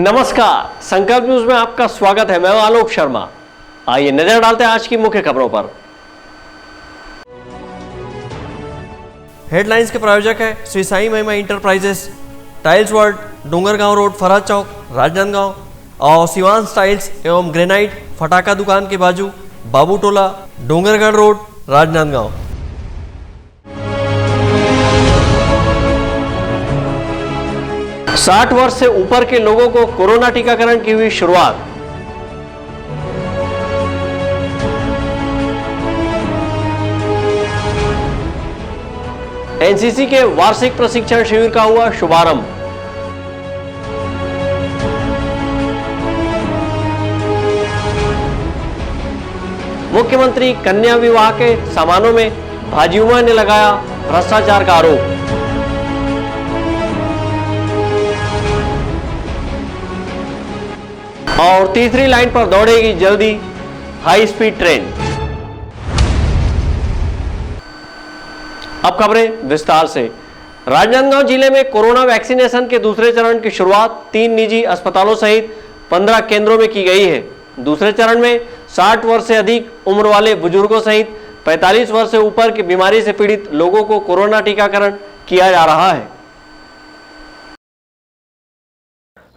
नमस्कार, संकल्प न्यूज में आपका स्वागत है। मैं हूं आलोक शर्मा। आइए नजर डालते हैं आज की मुख्य खबरों पर। हेडलाइंस के प्रायोजक है Shri Sai Mahima enterprises, tiles world, Dongargaon road, Faraz Chowk, Rajnandgaon और शिवांश टाइल्स एवं ग्रेनाइट फटाका दुकान के बाजू, बाबू टोला, डोंगरगढ़ रोड, राजनांदगांव। 60 वर्ष से ऊपर के लोगों को कोरोना टीकाकरण की हुई शुरुआत। एनसीसी के वार्षिक प्रशिक्षण शिविर का हुआ शुभारंभ। मुख्यमंत्री कन्या विवाह के समारोह में भाजयुमो ने लगाया भ्रष्टाचार का आरोप। और तीसरी लाइन पर दौड़ेगी जल्दी हाई स्पीड ट्रेन। अब खबरें विस्तार से। राजनांदगांव जिले में कोरोना वैक्सीनेशन के दूसरे चरण की शुरुआत 3 निजी अस्पतालों सहित 15 केंद्रों में की गई है। दूसरे चरण में 60 वर्ष से अधिक उम्र वाले बुजुर्गों सहित 45 वर्ष से ऊपर की बीमारी से पीड़ित लोगों को कोरोना टीकाकरण किया जा रहा है।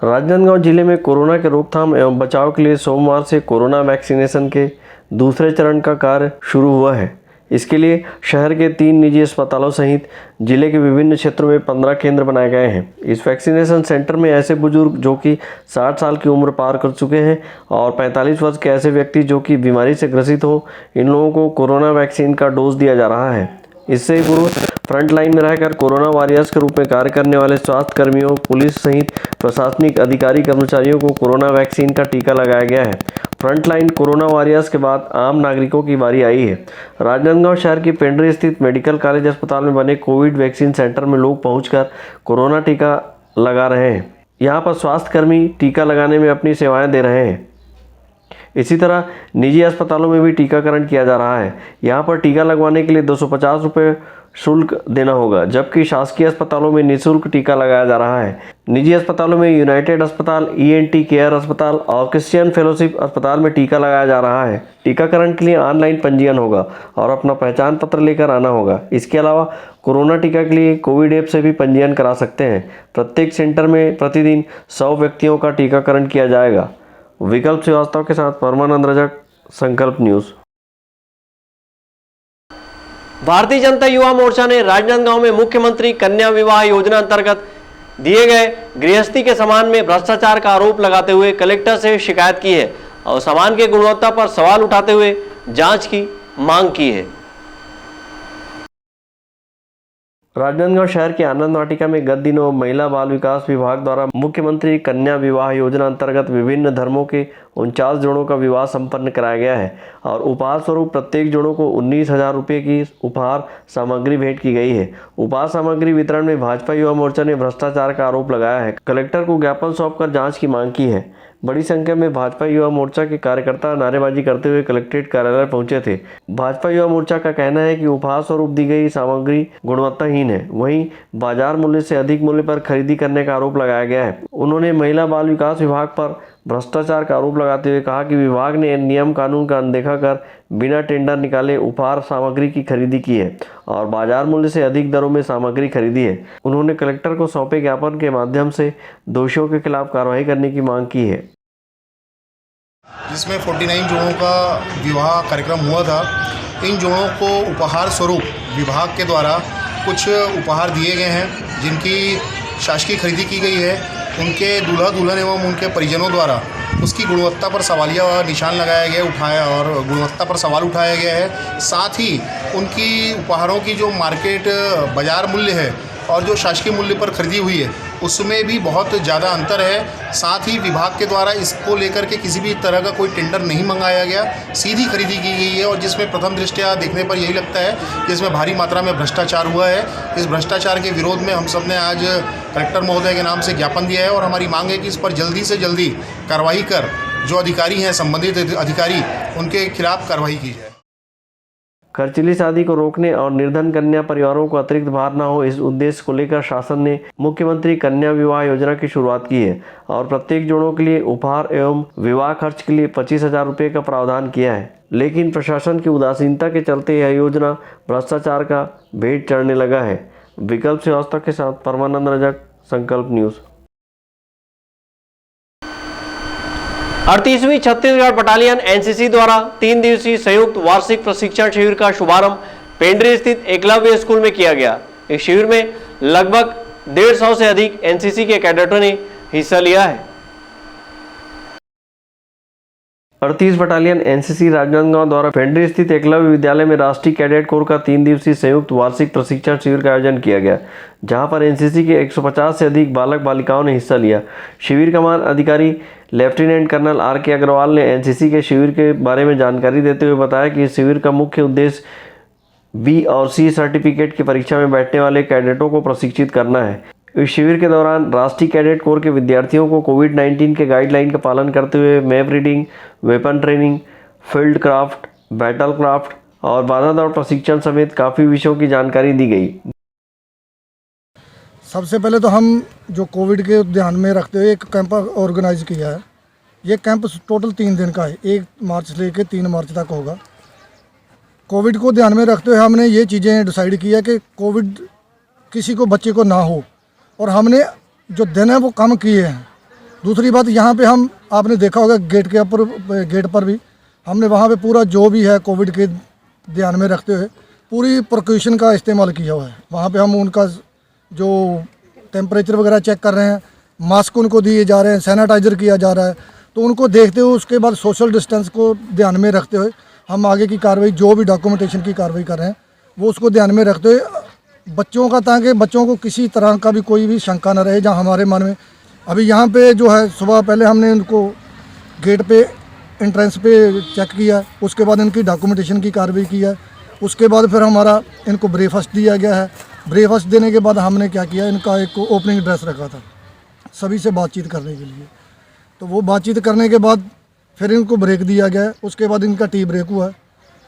राजनांदगांव जिले में कोरोना के रोकथाम एवं बचाव के लिए सोमवार से कोरोना वैक्सीनेशन के दूसरे चरण का कार्य शुरू हुआ है। इसके लिए शहर के 3 निजी अस्पतालों सहित जिले के विभिन्न क्षेत्रों में 15 केंद्र बनाए गए हैं। इस वैक्सीनेशन सेंटर में ऐसे बुजुर्ग जो कि 60 साल की उम्र पार कर चुके हैं और 45 वर्ष के ऐसे व्यक्ति जो कि बीमारी से ग्रसित हो, इन लोगों को कोरोना वैक्सीन का डोज दिया जा रहा है। इससे पूर्व फ्रंट लाइन में रहकर कोरोना वॉरियर्स के रूप में कार्य करने वाले स्वास्थ्य कर्मियों, पुलिस सहित प्रशासनिक अधिकारी कर्मचारियों को कोरोना वैक्सीन का टीका लगाया गया है। फ्रंट लाइन कोरोना वॉरियर्स के बाद आम नागरिकों की बारी आई है। राजनांदगांव शहर की पेंड्री स्थित मेडिकल कॉलेज अस्पताल में बने कोविड वैक्सीन सेंटर में लोग पहुंचकर कोरोना टीका लगा रहे हैं। यहाँ पर स्वास्थ्य कर्मी टीका लगाने में अपनी सेवाएं दे रहे हैं। इसी तरह निजी अस्पतालों में भी टीकाकरण किया जा रहा है। यहाँ पर टीका लगवाने के लिए 250 रुपये शुल्क देना होगा, जबकि शासकीय अस्पतालों में निःशुल्क टीका लगाया जा रहा है। निजी अस्पतालों में यूनाइटेड अस्पताल, ENT केयर अस्पताल और क्रिश्चियन फेलोशिप अस्पताल में टीका लगाया जा रहा है। टीकाकरण के लिए ऑनलाइन पंजीयन होगा और अपना पहचान पत्र लेकर आना होगा। इसके अलावा कोरोना टीका के लिए कोविड ऐप से भी पंजीयन करा सकते हैं। प्रत्येक सेंटर में प्रतिदिन 100 व्यक्तियों का टीकाकरण किया जाएगा। विकल्प श्रीवास्तव के साथ परमानंद रजक, संकल्प न्यूज। भारतीय जनता युवा मोर्चा ने राजनांदगांव में मुख्यमंत्री कन्या विवाह योजना अंतर्गत दिए गए गृहस्थी के सामान में भ्रष्टाचार का आरोप लगाते हुए कलेक्टर से शिकायत की है और सामान की गुणवत्ता पर सवाल उठाते हुए जांच की मांग की है। राजनांदगांव शहर के आनंद वाटिका में गत दिनों महिला बाल विकास विभाग द्वारा मुख्यमंत्री कन्या विवाह योजना अंतर्गत विभिन्न धर्मों के 49 जोड़ों का विवाह संपन्न कराया गया है और उपहार स्वरूप प्रत्येक जोड़ों को 19,000 रुपये की उपहार सामग्री भेंट की गई है। उपहार सामग्री वितरण में भाजपा युवा मोर्चा ने भ्रष्टाचार का आरोप लगाया है। कलेक्टर को ज्ञापन सौंपकर जाँच की मांग की है। बड़ी संख्या में भाजपा युवा मोर्चा के कार्यकर्ता नारेबाजी करते हुए कलेक्ट्रेट कार्यालय पहुंचे थे। भाजपा युवा मोर्चा का कहना है कि उपहार स्वरूप दी गई सामग्री गुणवत्ताहीन है, वहीं बाजार मूल्य से अधिक मूल्य पर खरीदी करने का आरोप लगाया गया है। उन्होंने महिला बाल विकास विभाग पर भ्रष्टाचार का आरोप लगाते हुए कहा कि विभाग ने नियम कानून का अनदेखा कर बिना टेंडर निकाले उपहार सामग्री की खरीदी की है और बाजार मूल्य से अधिक दरों में सामग्री खरीदी है। उन्होंने कलेक्टर को सौंपे ज्ञापन के माध्यम से दोषियों के खिलाफ कार्रवाई करने की मांग की है, जिसमें 49 जोड़ों का विवाह कार्यक्रम हुआ था। इन जोड़ों को उपहार स्वरूप विभाग के द्वारा कुछ उपहार दिए गए हैं, जिनकी शासकीय खरीदी की गई है। उनके दूल्हा दुल्हन एवं उनके परिजनों द्वारा उसकी गुणवत्ता पर सवालिया निशान लगाया गया और गुणवत्ता पर सवाल उठाया गया है। साथ ही उनकी उपहारों की जो मार्केट बाज़ार मूल्य है और जो शासकीय मूल्य पर खरीदी हुई है उसमें भी बहुत ज़्यादा अंतर है। साथ ही विभाग के द्वारा इसको लेकर के किसी भी तरह का कोई टेंडर नहीं मंगाया गया, सीधी खरीदी की गई है और जिसमें प्रथम दृष्टया देखने पर यही लगता है कि इसमें भारी मात्रा में भ्रष्टाचार हुआ है। इस भ्रष्टाचार के विरोध में हम सब ने आज कलेक्टर महोदय के नाम से ज्ञापन दिया है और हमारी मांग है कि इस पर जल्दी से जल्दी कार्रवाई कर जो अधिकारी हैं, संबंधित अधिकारी, उनके खिलाफ कार्रवाई की जाए। खर्चीली शादी को रोकने और निर्धन कन्या परिवारों को अतिरिक्त भार न हो, इस उद्देश्य को लेकर शासन ने मुख्यमंत्री कन्या विवाह योजना की शुरुआत की है और प्रत्येक जोड़ों के लिए उपहार एवं विवाह खर्च के लिए 25,000 रुपये का प्रावधान किया है। लेकिन प्रशासन की उदासीनता के चलते यह योजना भ्रष्टाचार का भेंट चढ़ने लगा है। विकल्प श्रीवास्तव के साथ परमानंद रजक, संकल्प न्यूज़। 38वीं छत्तीसगढ़ बटालियन एनसीसी द्वारा 3 दिवसीय संयुक्त वार्षिक प्रशिक्षण शिविर का शुभारंभ पेंड्री स्थित एकलव्य स्कूल में किया गया। इस शिविर में लगभग 150 से अधिक एनसीसी के कैडेटों ने हिस्सा लिया है। 38 बटालियन एनसीसी राजनांदगांव द्वारा पेंड्री स्थित एकलव्य विद्यालय में राष्ट्रीय कैडेट कोर का 3 दिवसीय संयुक्त वार्षिक प्रशिक्षण शिविर का आयोजन किया गया, जहां पर एनसीसी के 150 से अधिक बालक बालिकाओं ने हिस्सा लिया। शिविर कमान अधिकारी लेफ्टिनेंट कर्नल RK अग्रवाल ने एनसीसी के शिविर के बारे में जानकारी देते हुए बताया कि इस शिविर का मुख्य उद्देश्य B और C सर्टिफिकेट की परीक्षा में बैठने वाले कैडेटों को प्रशिक्षित करना है। इस शिविर के दौरान राष्ट्रीय कैडेट कोर के विद्यार्थियों को कोविड-19 के गाइडलाइन का पालन करते हुए map reading, weapon training, field craft, battle craft और बाधा दौड़ प्रशिक्षण समेत काफ़ी विषयों की जानकारी दी गई। सबसे पहले तो हम जो कोविड के ध्यान में रखते हुए एक कैंप ऑर्गेनाइज किया है। ये कैंप टोटल 3 दिन का है, 1 मार्च से लेकर 3 मार्च तक होगा। कोविड को ध्यान में रखते हुए हमने ये चीज़ें डिसाइड किया कि कोविड किसी को बच्चे को ना हो और हमने जो दिन है वो कम किए हैं। दूसरी बात, यहाँ पे हम आपने देखा होगा गेट पर भी हमने वहाँ पे पूरा जो भी है कोविड के ध्यान में रखते हुए पूरी प्रिकॉशन का इस्तेमाल किया हुआ है। वहाँ पे हम उनका जो टेम्परेचर वगैरह चेक कर रहे हैं, मास्क उनको दिए जा रहे हैं, सैनिटाइज़र किया जा रहा है। तो उनको देखते हुए उसके बाद सोशल डिस्टेंस को ध्यान में रखते हुए हम आगे की कार्रवाई जो भी डॉक्यूमेंटेशन की कार्रवाई कर रहे हैं वो उसको ध्यान में रखते हुए बच्चों का, ताकि बच्चों को किसी तरह का भी कोई भी शंका न रहे। जहाँ हमारे मन में अभी यहाँ पे जो है सुबह पहले हमने इनको गेट पे एंट्रेंस पे चेक किया, उसके बाद इनकी डॉक्यूमेंटेशन की कार्रवाई की है, उसके बाद फिर हमारा इनको ब्रेकफास्ट दिया गया है। ब्रेकफास्ट देने के बाद हमने क्या किया, इनका एक ओपनिंग ड्रेस रखा था सभी से बातचीत करने के लिए। तो वो बातचीत करने के बाद फिर इनको ब्रेक दिया गया है। उसके बाद इनका टी ब्रेक हुआ है।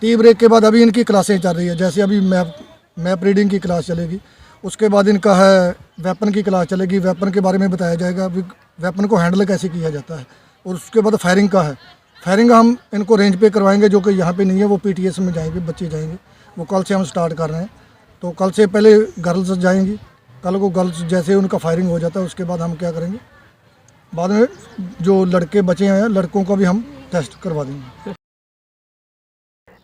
टी ब्रेक के बाद अभी इनकी क्लासें चल रही है। जैसे अभी मैप रीडिंग की क्लास चलेगी, उसके बाद इनका है वेपन की क्लास चलेगी। वेपन के बारे में बताया जाएगा, वेपन को हैंडल कैसे किया जाता है। और उसके बाद फायरिंग का है। फायरिंग हम इनको रेंज पे करवाएंगे, जो कि यहाँ पे नहीं है, वो PTS में जाएंगे, बच्चे जाएंगे। वो कल से हम स्टार्ट कर रहे हैं। तो कल से पहले गर्ल्स जाएंगी, कल को गर्ल्स जैसे उनका फायरिंग हो जाता है उसके बाद हम क्या करेंगे, बाद में जो लड़के बचे हैं लड़कों का भी हम टेस्ट करवा देंगे।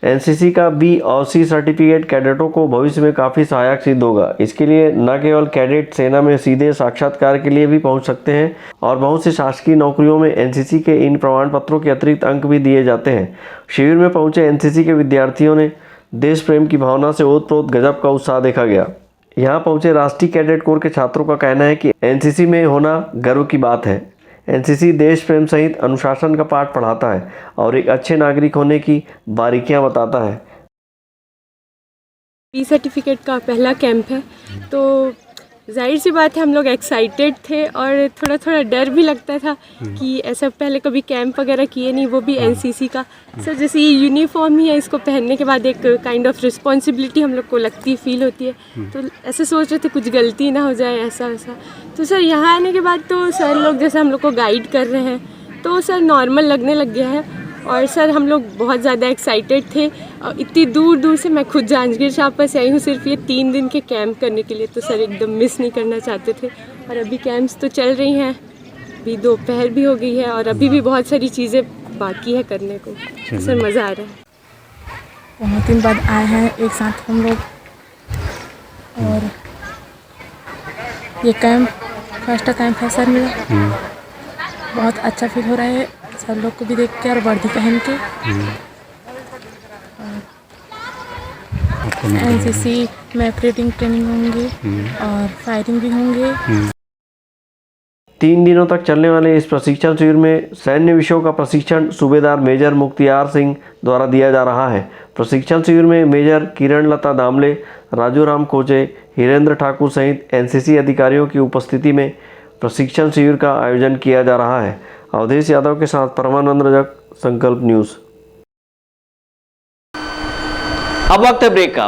एनसीसी का B और C सर्टिफिकेट कैडेटों को भविष्य में काफ़ी सहायक सिद्ध होगा। इसके लिए न केवल कैडेट सेना में सीधे साक्षात्कार के लिए भी पहुंच सकते हैं और बहुत सी शासकीय नौकरियों में एनसीसी के इन प्रमाण पत्रों के अतिरिक्त अंक भी दिए जाते हैं। शिविर में पहुंचे एनसीसी के विद्यार्थियों ने देश प्रेम की भावना से ओतप्रोत गजब का उत्साह देखा गया। यहाँ पहुंचे राष्ट्रीय कैडेट कोर के छात्रों का कहना है कि एनसीसी में होना गर्व की बात है। एनसीसी देश प्रेम सहित अनुशासन का पाठ पढ़ाता है और एक अच्छे नागरिक होने की बारीकियां बताता है। B सर्टिफिकेट का पहला कैंप है, तो जाहिर सी बात है हम लोग एक्साइटेड थे और थोड़ा थोड़ा डर भी लगता था कि ऐसा पहले कभी कैंप वगैरह किए नहीं, वो भी एनसीसी का। सर जैसे ये यूनिफॉर्म ही है, इसको पहनने के बाद एक काइंड ऑफ रिस्पॉन्सिबिलिटी हम लोग को लगती फील होती है। तो ऐसे सोच रहे थे कुछ गलती ना हो जाए ऐसा वैसा। तो सर यहाँ आने के बाद तो सर लोग जैसे हम लोग को गाइड कर रहे हैं तो सर नॉर्मल लगने लग गया है। और सर हम लोग बहुत ज़्यादा एक्साइटेड थे। और इतनी दूर दूर से मैं खुद जांजगीर चांपा से आई हूँ सिर्फ ये 3 दिन के कैंप करने के लिए, तो सर एकदम मिस नहीं करना चाहते थे। और अभी कैंप्स तो चल रही हैं, अभी दोपहर भी हो गई है और अभी भी बहुत सारी चीज़ें बाकी है करने को। सर मज़ा आ रहा है। बहुत दिन बाद आए हैं एक साथ हम लोग और ये कैंप फर्स्ट कैंप है सर मेरा। बहुत अच्छा फील हो रहा है सब लोग को भी देख के और वर्दी पहन के। एनसीसी मैप रीडिंग ट्रेनिंग होंगे और फायरिंग भी होंगे। 3 दिनों तक चलने वाले इस प्रशिक्षण शिविर में सैन्य विषयों का प्रशिक्षण सूबेदार मेजर मुख्तियार सिंह द्वारा दिया जा रहा है। प्रशिक्षण शिविर में मेजर किरण लता दामले, राजू राम कोचे, हिरेंद्र ठाकुर सहित एनसीसी अधिकारियों की उपस्थिति में प्रशिक्षण शिविर का आयोजन किया जा रहा है। अवधेश यादव के साथ परमानंद रजक, संकल्प न्यूज़। अब वक्त है ब्रेक का।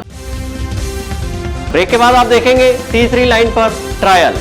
ब्रेक के बाद आप देखेंगे तीसरी लाइन पर ट्रायल।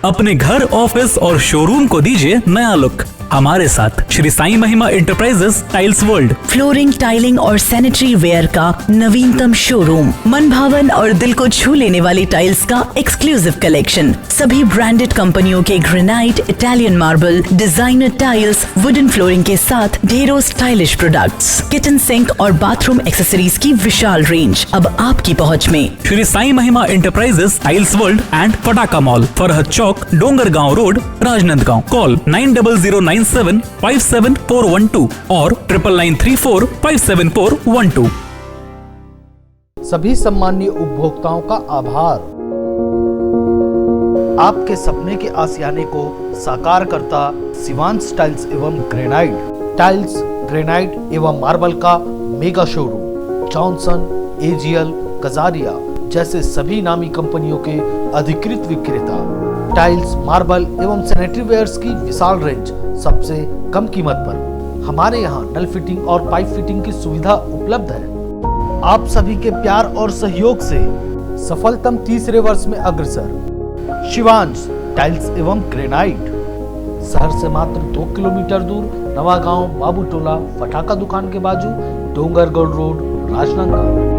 अपने घर, ऑफिस और शोरूम को दीजिए नया लुक हमारे साथ श्री साईं महिमा enterprises tiles world. Flooring, tiling और सैनिटरी वेयर का नवीनतम शोरूम, मन भावन और दिल को छू लेने वाली टाइल्स का एक्सक्लूसिव कलेक्शन, सभी ब्रांडेड कंपनियों के granite, Italian marble, designer tiles, wooden flooring के साथ ढेरों स्टाइलिश प्रोडक्ट्स, किचन सिंक और बाथरूम एक्सेसरीज की विशाल रेंज अब आपकी पहुंच में। श्री साईं महिमा इंटरप्राइजेस टाइल्स वर्ल्ड एंड फटाका मॉल, फरहद चौक, डोंगरगांव रोड, राजनांदगांव। कॉल 9009757412 और 9993457412। सभी सम्मानीय उपभोक्ताओं का आभार। आपके सपने के आशियाने को साकार करता शिवांश टाइल्स एवं ग्रेनाइट, टाइल्स, ग्रेनाइट एवं मार्बल का mega showroom, Johnson, AGL, Kajaria जैसे सभी नामी कंपनियों के अधिकृत विक्रेता, टाइल्स, मार्बल एवं सैनिटरी वेयर्स की विशाल रेंज सबसे कम कीमत पर। हमारे यहाँ नल फिटिंग और पाइप फिटिंग की सुविधा उपलब्ध है। आप सभी के प्यार और सहयोग से सफलतम तीसरे वर्ष में अग्रसर शिवांश टाइल्स एवं ग्रेनाइट, शहर से मात्र 2 किलोमीटर दूर, नवागांव बाबूटोला फटाका दुकान के बाजू, डोंगरगढ़ रोड, राजनांदगांव।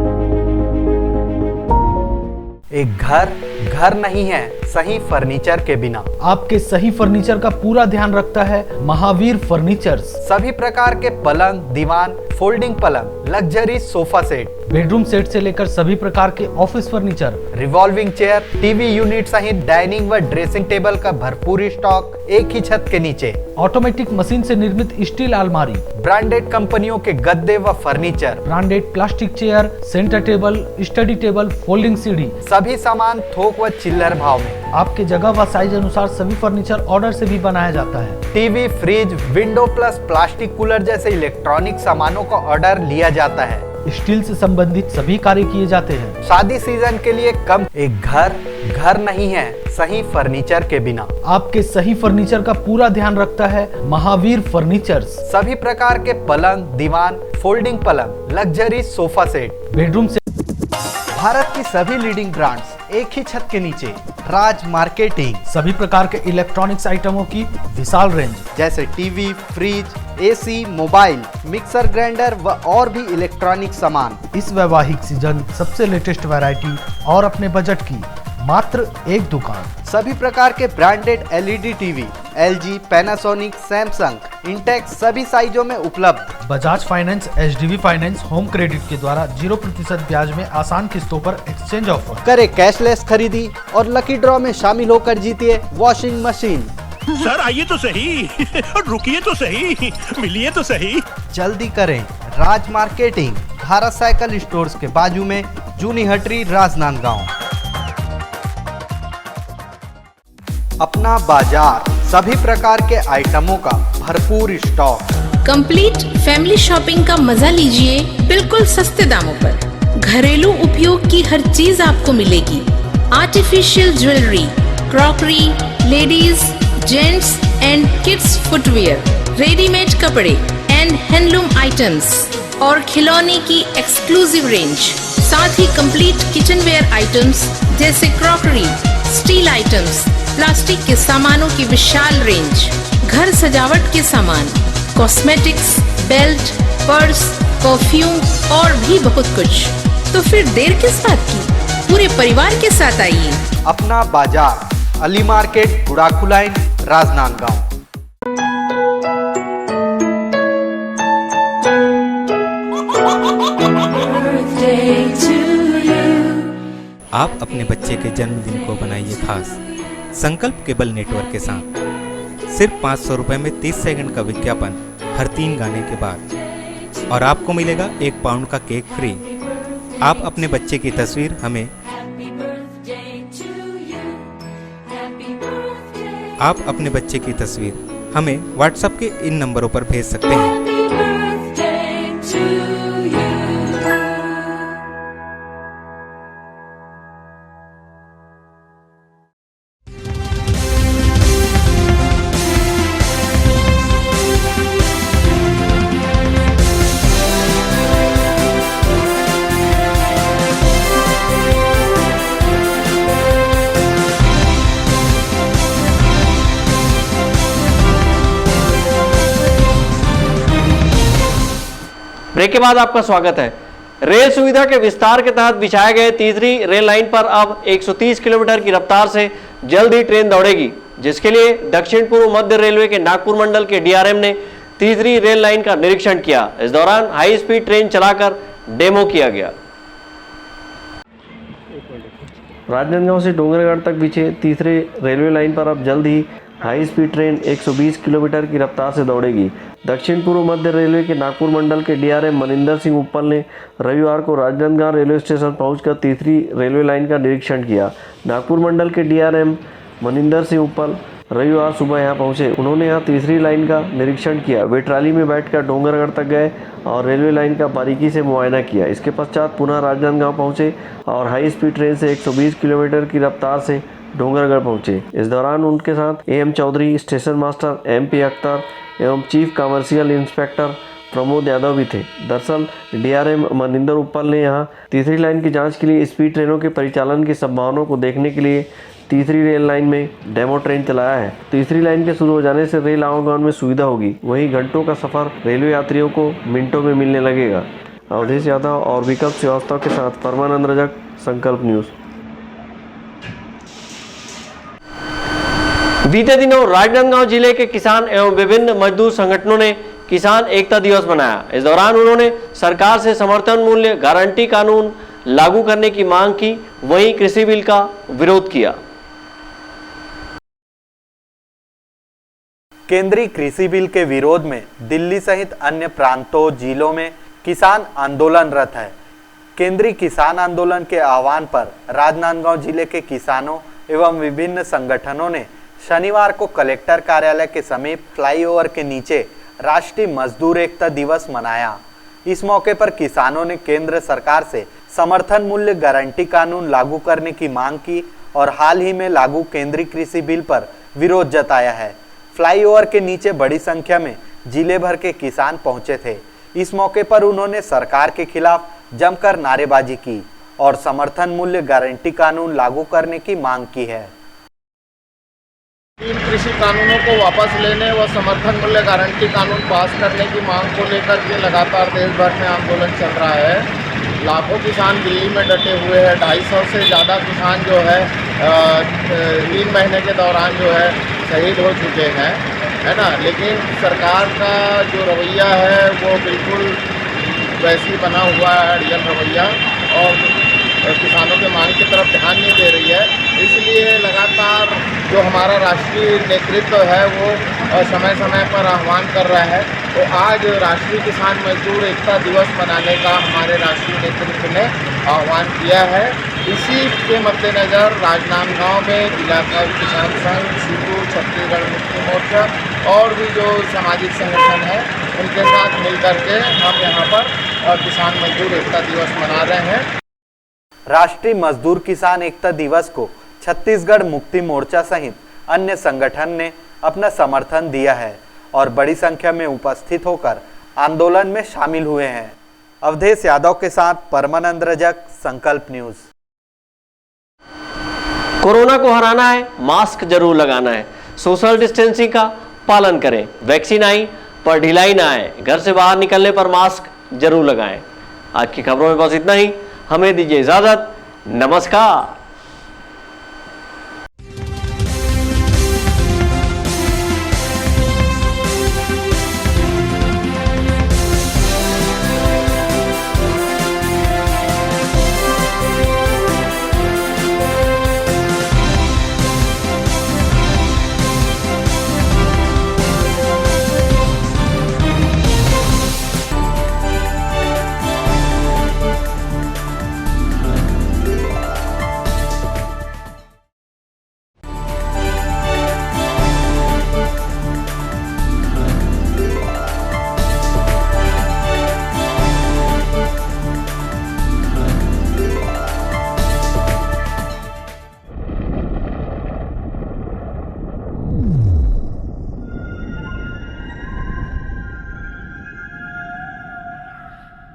एक घर घर नहीं है सही फर्नीचर के बिना। आपके सही फर्नीचर का पूरा ध्यान रखता है महावीर फर्नीचर्स। सभी प्रकार के पलंग, दीवान, फोल्डिंग पलंग, luxury sofa set, bedroom set से लेकर सभी प्रकार के office furniture, revolving chair, TV unit सहित डाइनिंग व ड्रेसिंग टेबल का भरपूर स्टॉक एक ही छत के नीचे। ऑटोमेटिक मशीन से निर्मित स्टील अलमारी, ब्रांडेड कंपनियों के गद्दे व furniture, branded plastic chair, centre table, study table, folding सीढ़ी, सभी सामान थोक व चिल्लर भाव में। आपके जगह व साइज अनुसार सभी फर्नीचर ऑर्डर से भी बनाया जाता है। TV, fridge, window plus plastic cooler जैसे इलेक्ट्रॉनिक सामानों का ऑर्डर लिया जाता है। स्टील से संबंधित सभी कार्य किए जाते हैं। शादी सीजन के लिए कम। एक घर घर नहीं है सही फर्नीचर के बिना। आपके सही फर्नीचर का पूरा ध्यान रखता है महावीर फर्नीचर्स। सभी प्रकार के पलंग, दीवान, फोल्डिंग पलंग, लग्जरी सोफा सेट, बेडरूम से भारत की सभी लीडिंग ब्रांड्स एक ही छत के नीचे। राज मार्केटिंग, सभी प्रकार के इलेक्ट्रॉनिक्स आइटमों की विशाल रेंज जैसे TV, fridge, AC, mobile, mixer grinder व और भी इलेक्ट्रॉनिक सामान। इस वैवाहिक सीजन सबसे लेटेस्ट वैरायटी और अपने बजट की मात्र एक दुकान। सभी प्रकार के branded LED TV, LG, Panasonic, Samsung, Intex सभी साइजों में उपलब्ध। Bajaj finance, HDB finance home credit के द्वारा 0% ब्याज में आसान किस्तों पर एक्सचेंज ऑफर। करे कैशलेस खरीदी और लकी ड्रॉ में शामिल होकर जीतिए वॉशिंग मशीन। सर आइए तो सही, रुकिए तो सही, मिलिए तो सही। जल्दी करें, राज मार्केटिंग, भारत साइकिल स्टोर्स के बाजू में, जूनी हटरी, राजनांदगांव। अपना बाजार, सभी प्रकार के आइटमों का भरपूर स्टॉक। कंप्लीट फैमिली शॉपिंग का मजा लीजिए बिल्कुल सस्ते दामों पर। घरेलू उपयोग की हर चीज आपको मिलेगी। Artificial jewellery, crockery, ladies, gents and kids footwear, readymade कपड़े एंड हैंडलूम आइटम्स और खिलौने की एक्सक्लूसिव रेंज, साथ ही कंप्लीट किचनवेयर आइटम्स जैसे क्रॉकरी, स्टील आइटम्स, प्लास्टिक के सामानों की विशाल रेंज, घर सजावट के सामान, कॉस्मेटिक्स, बेल्ट, पर्स, परफ्यूम और भी बहुत कुछ। तो फिर देर किस बात की, पूरे परिवार के साथ आइए। अपना बाजार, अली मार्केट, गुड़ाखू लाइन, राजनांदगांव। आप अपने बच्चे के जन्मदिन को बनाइए खास संकल्प केबल नेटवर्क के साथ। सिर्फ 500 रुपये में 30 सेकंड का विज्ञापन हर 3 गाने के बाद, और आपको मिलेगा 1 पाउंड का केक फ्री। आप अपने बच्चे की तस्वीर हमें आप अपने बच्चे की तस्वीर हमें व्हाट्सएप के इन नंबरों पर भेज सकते हैं। ब्रेक के बाद आपका स्वागत है। रेल सुविधा के विस्तार के तहत बिछाए गए तीसरी रेल लाइन पर अब 130 किलोमीटर की रफ्तार से जल्द ही ट्रेन दौड़ेगी, जिसके लिए दक्षिण पूर्व मध्य रेलवे के नागपुर मंडल के डीआरएम ने तीसरी रेल लाइन का निरीक्षण किया। इस दौरान हाई स्पीड ट्रेन चलाकर डेमो किया गया। राजनांदगांव से डोंगरगढ़ तक बिछे तीसरे रेलवे लाइन पर अब जल्द ही हाई स्पीड ट्रेन 120 किलोमीटर की रफ्तार से दौड़ेगी। दक्षिण पूर्व मध्य रेलवे के नागपुर मंडल के डीआरएम मनिंदर सिंह उप्पल ने रविवार को राजनांदगांव रेलवे स्टेशन पहुंचकर तीसरी रेलवे लाइन का निरीक्षण किया। नागपुर मंडल के डीआरएम मनिंदर सिंह उप्पल रविवार सुबह यहां पहुंचे। उन्होंने यहां तीसरी लाइन का निरीक्षण किया। वे ट्राली में बैठकर डोंगरगढ़ तक गए और रेलवे लाइन का बारीकी से मुआयना किया। इसके पश्चात पुनः राजनांदगांव पहुंचे और हाई स्पीड ट्रेन से 120 किलोमीटर की रफ्तार से डोंगरगढ़ पहुंचे। इस दौरान उनके साथ M Chaudhary, station master MP Akhtar एवं chief commercial inspector Pramod Yadav भी थे। दरअसल डीआरएम मनिंदर उप्पल ने यहां तीसरी लाइन की जांच के लिए स्पीड ट्रेनों के परिचालन की संभावनाओं को देखने के लिए तीसरी रेल लाइन में डेमो ट्रेन चलाया है। तीसरी लाइन के शुरू हो जाने से रेल आवागमन में सुविधा होगी, वहीं घंटों का सफर रेलवे यात्रियों को मिनटों में मिलने लगेगा। अवधेश यादव और विकल्प श्रीवास्तव के साथ परमानंद रजक, संकल्प न्यूज। बीते दिनों राजनांदगांव जिले के किसान एवं विभिन्न मजदूर संगठनों ने किसान एकता दिवस मनाया। इस दौरान उन्होंने सरकार से समर्थन मूल्य गारंटी कानून लागू करने की मांग की, वहीं कृषि बिल का विरोध किया। केंद्रीय कृषि बिल के विरोध में दिल्ली सहित अन्य प्रांतों जिलों में किसान आंदोलनरत है। केंद्रीय किसान आंदोलन के आह्वान पर राजनांदगांव जिले के किसानों एवं विभिन्न संगठनों ने शनिवार को कलेक्टर कार्यालय के समीप फ्लाईओवर के नीचे राष्ट्रीय मजदूर एकता दिवस मनाया। इस मौके पर किसानों ने केंद्र सरकार से समर्थन मूल्य गारंटी कानून लागू करने की मांग की और हाल ही में लागू केंद्रीय कृषि बिल पर विरोध जताया है। फ्लाईओवर के नीचे बड़ी संख्या में जिले भर के किसान पहुंचे थे। इस मौके पर उन्होंने सरकार के खिलाफ जमकर नारेबाजी की और समर्थन मूल्य गारंटी कानून लागू करने की मांग की है। तीन कृषि कानूनों को वापस लेने व समर्थन मूल्य गारंटी कानून पास करने की मांग को लेकर के लगातार देश भर में आंदोलन चल रहा है। लाखों किसान दिल्ली में डटे हुए हैं। 250 से ज़्यादा किसान जो है 3 महीने के दौरान जो है शहीद हो चुके हैं, है ना। लेकिन सरकार का जो रवैया है वो बिल्कुल वैसे ही बना हुआ है, अड़ियल रवैया, और किसानों के मांग की तरफ ध्यान नहीं दे रही है। इसलिए लगातार जो हमारा राष्ट्रीय नेतृत्व है वो समय समय पर आह्वान कर रहा है। तो आज राष्ट्रीय किसान मजदूर एकता दिवस मनाने का हमारे राष्ट्रीय नेतृत्व ने आह्वान किया है। इसी के मद्देनज़र राजनांदगांव में जिला किसान संघ, सीटू, छत्तीसगढ़ मुक्ति मोर्चा और भी जो सामाजिक संगठन है उनके साथ मिलकर के हम यहाँ पर किसान मजदूर एकता दिवस मना रहे हैं। राष्ट्रीय मजदूर किसान एकता दिवस को छत्तीसगढ़ मुक्ति मोर्चा सहित अन्य संगठन ने अपना समर्थन दिया है और बड़ी संख्या में उपस्थित होकर आंदोलन में शामिल हुए हैं। अवधेश यादव के साथ परमानंद रजक, संकल्प न्यूज। कोरोना को हराना है, मास्क जरूर लगाना है, सोशल डिस्टेंसिंग का पालन करें। वैक्सीन आई पर ढिलाई ना आए, घर से बाहर निकलने पर मास्क जरूर लगाएं। आज की खबरों में बस इतना ही। हमें दीजिए इजाजत। नमस्कार।